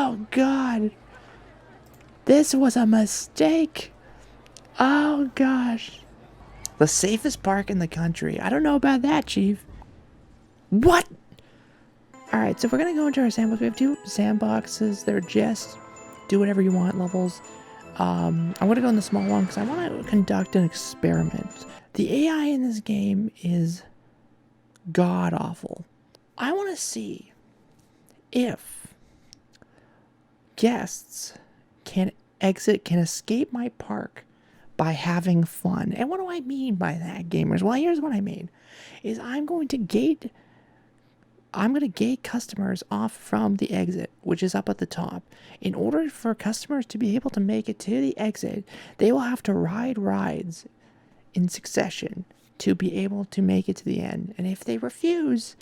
Oh, God. This was a mistake. Oh, gosh. The safest park in the country. I don't know about that, Chief. What? Alright, so we're going to go into our sandbox. We have 2 sandboxes. They're just do whatever you want levels. I'm going to go in the small one because I want to conduct an experiment. The AI in this game is god-awful. I want to see if guests can escape my park by having fun. And what do I mean by that, gamers? Well, here's what I mean. Is I'm going to gate customers off from the exit, which is up at the top. In order for customers to be able to make it to the exit, they will have to ride rides in succession to be able to make it to the end. And if they refuse,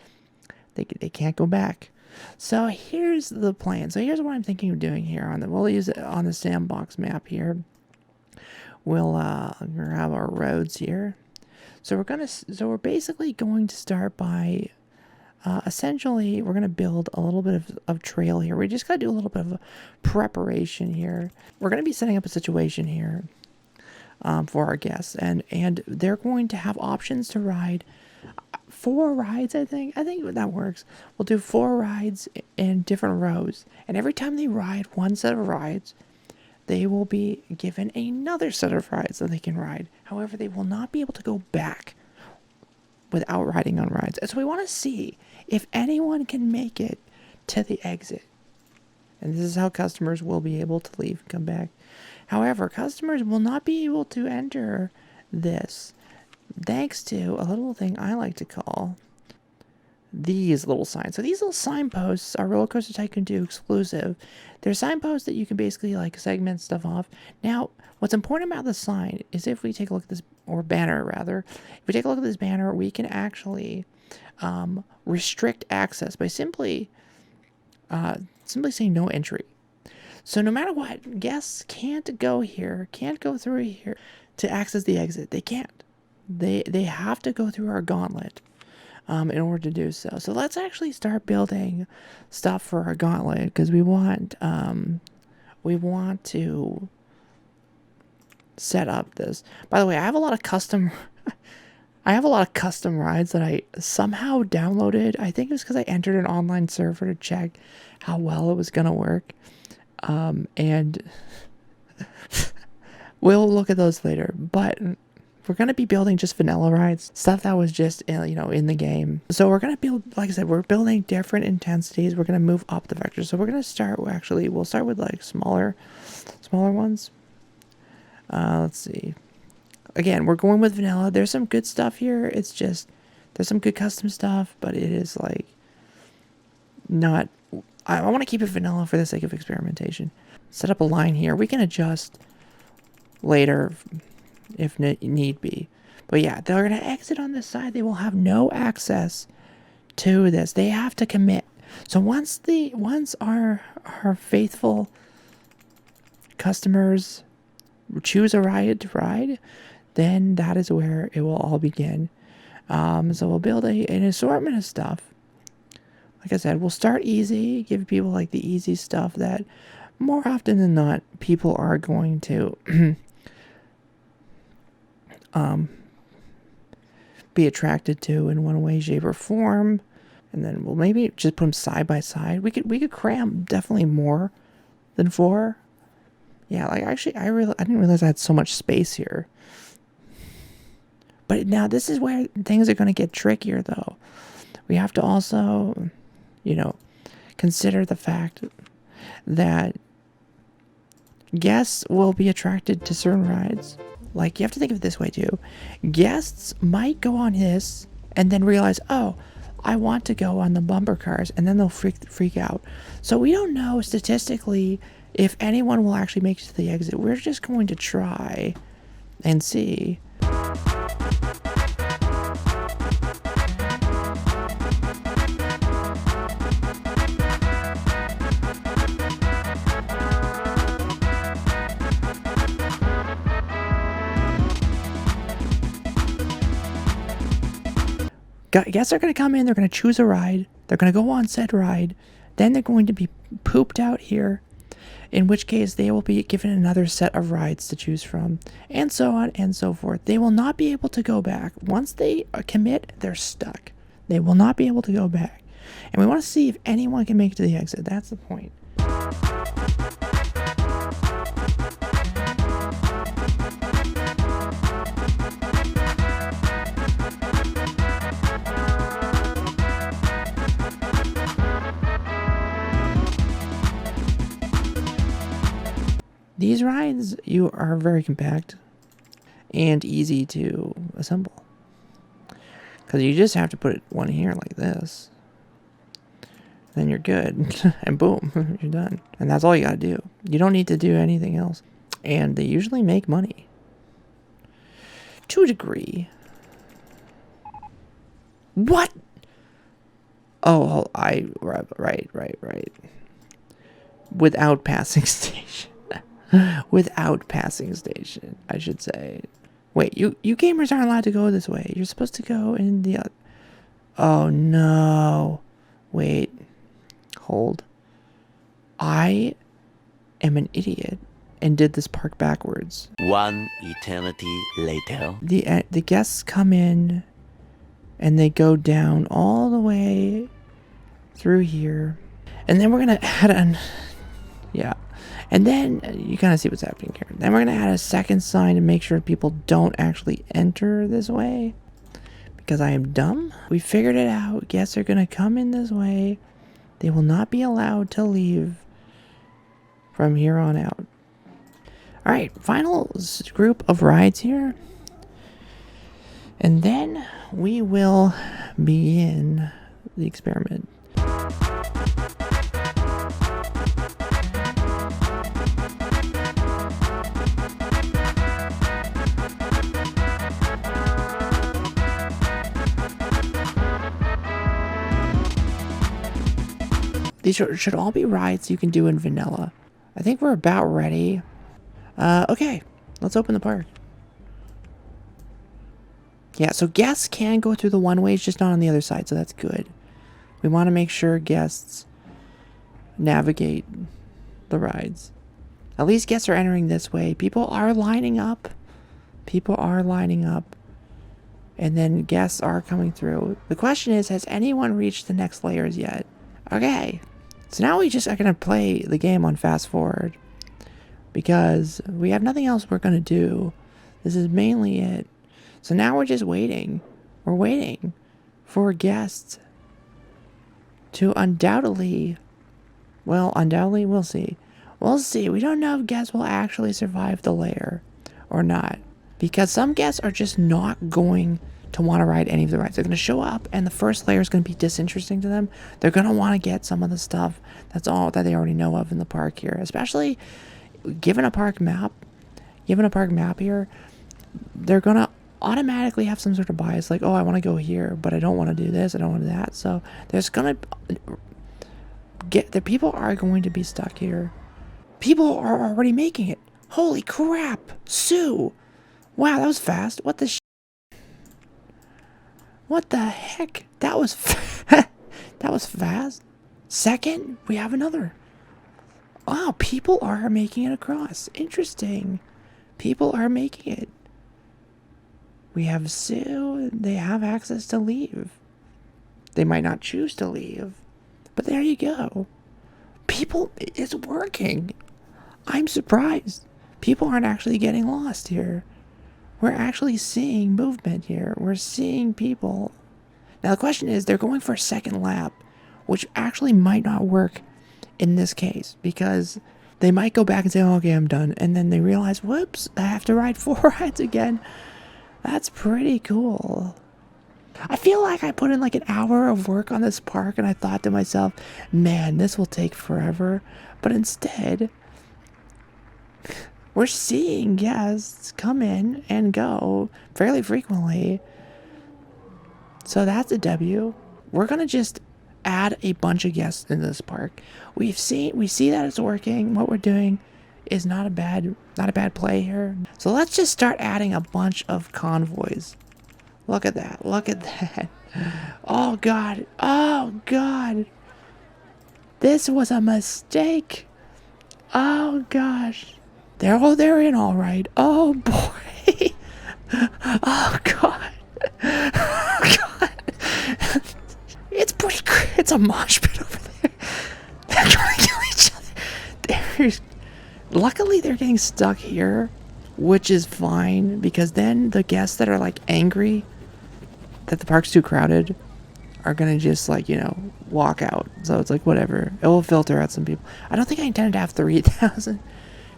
they can't go back. So here's the plan. So here's what I'm thinking of doing here. We'll use it on the sandbox map here. We'll have our roads here. So we're basically going to start by essentially we're going to build a little bit of trail here. We just got to do a little bit of preparation here. We're going to be setting up a situation here for our guests, and they're going to have options to ride 4 rides. I think that works. We'll do 4 rides in different rows, and every time they ride one set of rides, they will be given another set of rides that they can ride. However, they will not be able to go back without riding on rides. And so we want to see if anyone can make it to the exit. And this is how customers will be able to leave and come back. However, customers will not be able to enter this thanks to a little thing I like to call these little signs. So these little signposts are Roller Coaster Tycoon 2 exclusive. They're signposts that you can basically like segment stuff off. Now, what's important about the sign is if we take a look at this, or banner rather, if we take a look at this banner, we can actually restrict access by simply saying no entry. So no matter what, guests can't go here, can't go through here to access the exit. They can't. They have to go through our gauntlet in order to do so. So let's actually start building stuff for our gauntlet because we want to set up this. By the way, I have a lot of custom rides that I somehow downloaded. I think it was because I entered an online server to check how well it was gonna work. And we'll look at those later. But we're going to be building just vanilla rides, stuff that was just, in the game. So we're going to build, like I said, we're building different intensities. We're going to move up the vector. So we're going to start, we'll start with like smaller ones. Let's see. Again, we're going with vanilla. There's some good stuff here. It's just, there's some good custom stuff, but it is like not, I want to keep it vanilla for the sake of experimentation. Set up a line here. We can adjust later if need be. But yeah, they're going to exit on this side. They will have no access to this. They have to commit. So once our faithful customers choose a ride to ride, then that is where it will all begin. So we'll build an assortment of stuff. Like I said, we'll start easy, give people like the easy stuff that more often than not people are going to be attracted to in one way, shape, or form. And then we'll maybe just put them side by side. We could cram definitely more than 4. Yeah, like actually I didn't realize I had so much space here. But now this is where things are going to get trickier though. We have to also, consider the fact that guests will be attracted to certain rides. Like, you have to think of it this way too. Guests might go on this and then realize, oh, I want to go on the bumper cars, and then they'll freak out. So we don't know statistically if anyone will actually make it to the exit. We're just going to try and see. Guests are going to come in, they're going to choose a ride, they're going to go on said ride, Then they're going to be pooped out here, in which case they will be given another set of rides to choose from, and so on and so forth. They will not be able to go back. Once they commit, they're stuck. They will not be able to go back. And we want to see if anyone can make it to the exit. That's the point. These rides are very compact and easy to assemble, because you just have to put one here like this, then you're good, and boom, you're done. And that's all you gotta do. You don't need to do anything else. And they usually make money to a degree. What? Oh, right. Without passing station. Without passing station, I should say. Wait, you gamers aren't allowed to go this way. You're supposed to go in the other. Oh no. Wait. Hold. I am an idiot and did this park backwards. One eternity later. The guests come in and they go down all the way through here. And then we're going to add an... Yeah. And then you kind of see what's happening here. Then we're going to add a second sign to make sure people don't actually enter this way. Because I am dumb. We figured it out. Guests are going to come in this way. They will not be allowed to leave from here on out. Alright, final group of rides here. And then we will begin the experiment. These should all be rides you can do in vanilla. I think we're about ready. Okay, let's open the park. Yeah, so guests can go through the one-ways, just not on the other side, so that's good. We want to make sure guests navigate the rides. At least guests are entering this way. People are lining up. And then guests are coming through. The question is, has anyone reached the next layers yet? Okay. So now we just are going to play the game on fast forward, because we have nothing else we're going to do. This is mainly it. So now we're just waiting. We're waiting for guests to undoubtedly, we'll see. We'll see. We don't know if guests will actually survive the layer or not, because some guests are just not going to want to ride any of the rides. They're going to show up and the first layer is going to be disinteresting to them. They're going to want to get some of the stuff that's all that they already know of in the park here, especially given a park map here. They're going to automatically have some sort of bias, like, oh, I want to go here, but I don't want to do this, I don't want to do that. So there's going to the people are going to be stuck here. People are already making it. Holy crap, Sue. Wow, that was fast. What the What the heck? That was that was fast. Second, we have another. Wow, people are making it across. Interesting. People are making it. We have Sue. They have access to leave. They might not choose to leave, but there you go. People, it's working. I'm surprised. People aren't actually getting lost here. We're actually seeing movement here. We're seeing people. Now the question is, they're going for a second lap, which actually might not work in this case, because they might go back and say, oh, okay, I'm done. And then they realize, whoops, I have to ride 4 rides again. That's pretty cool. I feel like I put in like an hour of work on this park and I thought to myself, man, this will take forever. But instead, we're seeing guests come in and go fairly frequently. So that's a W. We're going to just add a bunch of guests in this park. We see that it's working. What we're doing is not a bad play here. So let's just start adding a bunch of convoys. Look at that. Look at that. Oh, God. Oh, God. This was a mistake. Oh gosh. They're in all right. Oh boy. Oh god. Oh god. It's a mosh pit over there. They're trying to kill each other. Luckily they're getting stuck here, which is fine, because then the guests that are like angry that the park's too crowded are gonna just like, walk out. So it's like whatever. It will filter out some people. I don't think I intended to have 3,000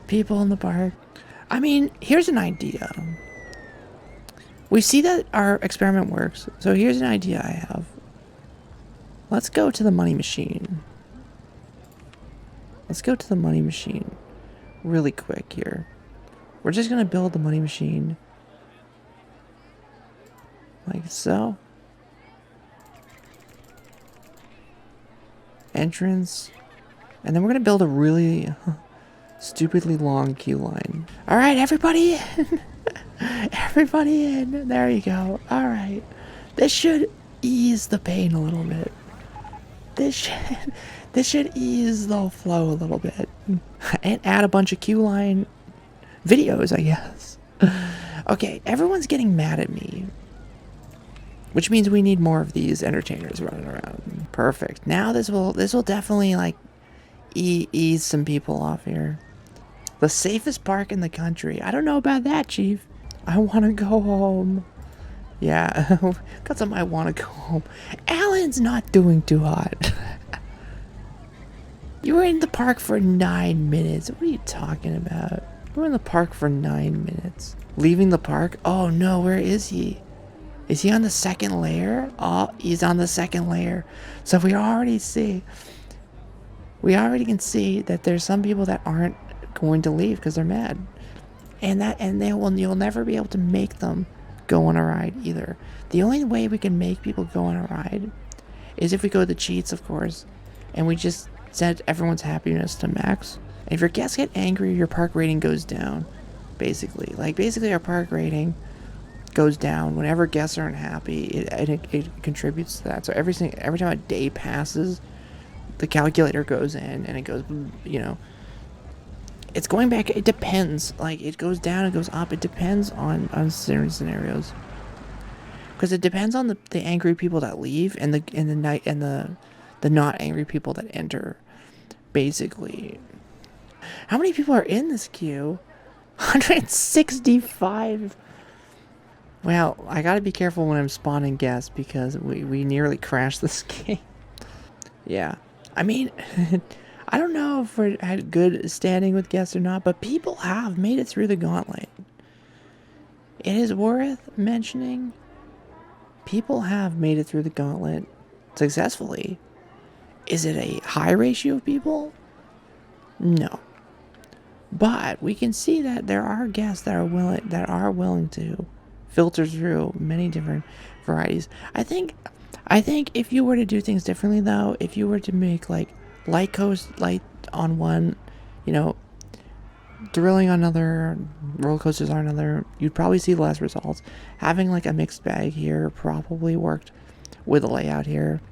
people in the park. I mean, here's an idea. We see that our experiment works. So here's an idea I have. Let's go to the money machine. Let's go to the money machine really quick here. We're just gonna build the money machine like so. Entrance. And then we're gonna build a really stupidly long queue line. Alright, everybody in. Everybody in. There you go. Alright. This should ease the pain a little bit. This should ease the flow a little bit. And add a bunch of queue line videos, I guess. Okay, everyone's getting mad at me. Which means we need more of these entertainers running around. Perfect. Now this will definitely like ease some people off here. The safest park in the country. I don't know about that, Chief. I want to go home. Yeah, got some I want to go home. Alan's not doing too hot. You were in the park for 9 minutes. What are you talking about? You were in the park for 9 minutes. Leaving the park? Oh no, where is he? Is he on the second layer? Oh, he's on the second layer. So we already can see that there's some people that aren't going to leave because they're mad. And you'll never be able to make them go on a ride either. The only way we can make people go on a ride is if we go to the cheats, of course, and we just set everyone's happiness to max. And if your guests get angry, your park rating goes down. Basically, our park rating goes down whenever guests aren't happy. It contributes to that. So every time a day passes, the calculator goes in and it goes, it's going back. It depends. Like, it goes down, it goes up. It depends on certain scenarios. Because it depends on the angry people that leave and the not angry people that enter. Basically. How many people are in this queue? 165. Well, I gotta be careful when I'm spawning guests because we nearly crashed this game. Yeah. I mean, I don't know if we had good standing with guests or not, but people have made it through the gauntlet. It is worth mentioning. People have made it through the gauntlet successfully. Is it a high ratio of people? No. But we can see that there are guests that are willing to filter through many different varieties. I think if you were to do things differently though, if you were to make like light on one, thrilling on another, roller coasters on another, you'd probably see less results. Having like a mixed bag here probably worked with the layout here.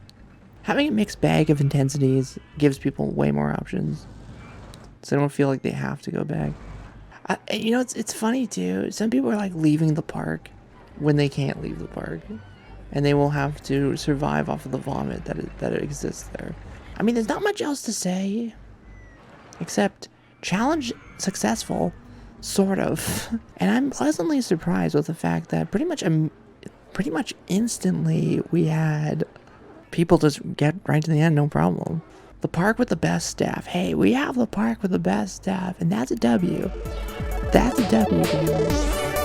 Having a mixed bag of intensities gives people way more options, so they don't feel like they have to go back. It's funny too. Some people are like leaving the park when they can't leave the park, and they will have to survive off of the vomit that exists there. I mean, there's not much else to say, except challenge successful, sort of. And I'm pleasantly surprised with the fact that pretty much instantly we had people just get right to the end, no problem. The park with the best staff. Hey, we have the park with the best staff, and that's a W. That's a W, people.